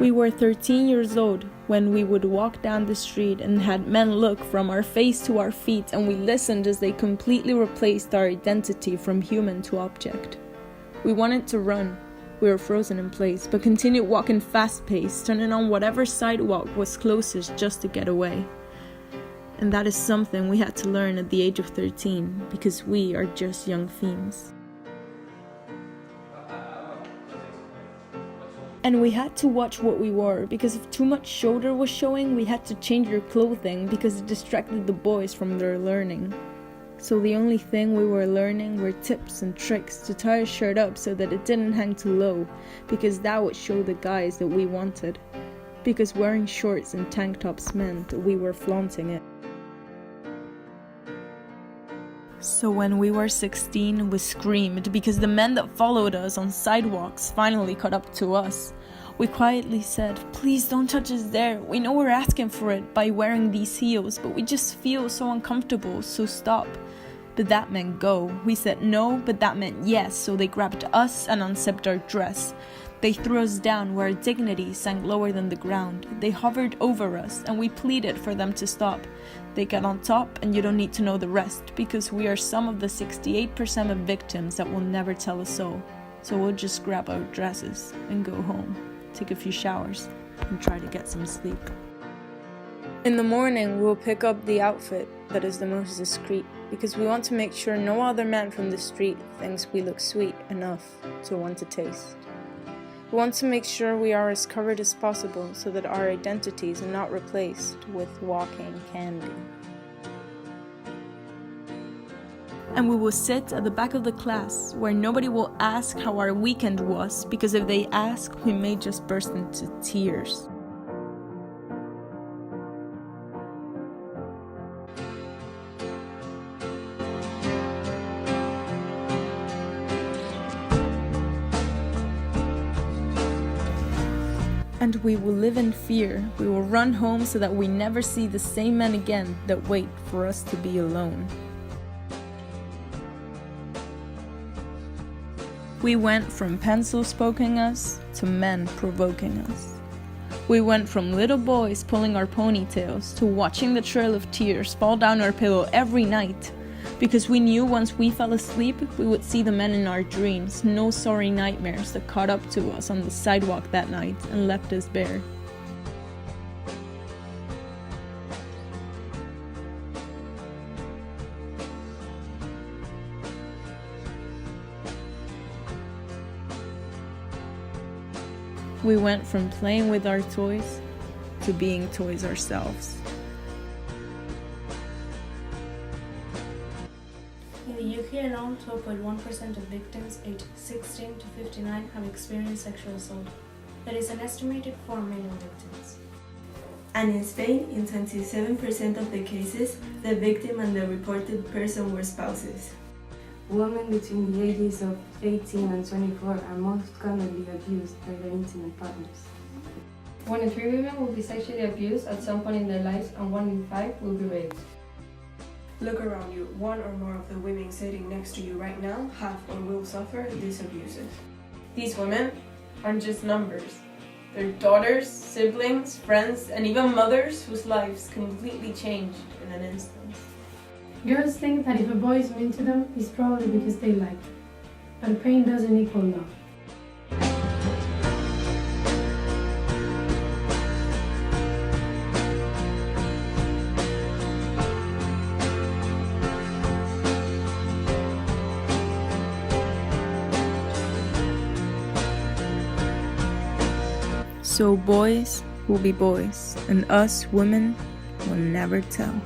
We were 13 years old when we would walk down the street and had men look from our face to our feet, and we listened as they completely replaced our identity from human to object. We wanted to run. We were frozen in place, but continued walking fast-paced, turning on whatever sidewalk was closest just to get away. And that is something we had to learn at the age of 13, because we are just young fiends. And we had to watch what we wore, because if too much shoulder was showing, we had to change our clothing because it distracted the boys from their learning. So the only thing we were learning were tips and tricks to tie a shirt up so that it didn't hang too low, because that would show the guys that we wanted. Because wearing shorts and tank tops meant that we were flaunting it. So when we were 16, we screamed because the men that followed us on sidewalks finally caught up to us. We quietly said, "Please don't touch us there. We know we're asking for it by wearing these heels, but we just feel so uncomfortable, so stop." But that meant go. We said no, but that meant yes, so they grabbed us and unzipped our dress. They threw us down where our dignity sank lower than the ground. They hovered over us, and we pleaded for them to stop. They got on top, and you don't need to know the rest, because we are some of the 68% of victims that will never tell a soul. So we'll just grab our dresses and go home, take a few showers, and try to get some sleep. In the morning, we'll pick up the outfit that is the most discreet, because we want to make sure no other man from the street thinks we look sweet enough to want to taste. We want to make sure we are as covered as possible so that our identities are not replaced with walking candy. And we will sit at the back of the class where nobody will ask how our weekend was, because if they ask, we may just burst into tears. And we will live in fear. We will run home so that we never see the same men again that wait for us to be alone. We went from pencils poking us to men provoking us. We went from little boys pulling our ponytails to watching the trail of tears fall down our pillow every night, because we knew once we fell asleep, we would see the men in our dreams, no sorry nightmares that caught up to us on the sidewalk that night and left us bare. We went from playing with our toys to being toys ourselves. In the UK alone, 12.1% of victims aged 16 to 59 have experienced sexual assault. That is an estimated 4 million victims. And in Spain, in 27% of the cases, the victim and the reported person were spouses. Women between the ages of 18 and 24 are most commonly abused by their intimate partners. 1 in 3 women will be sexually abused at some point in their lives, and 1 in 5 will be raped. Look around you. 1 or more of the women sitting next to you right now have or will suffer these abuses. These women aren't just numbers. They're daughters, siblings, friends, and even mothers whose lives completely changed in an instant. Girls think that if a boy is mean to them, it's probably because they like it. But pain doesn't equal love. So boys will be boys, and us women will never tell.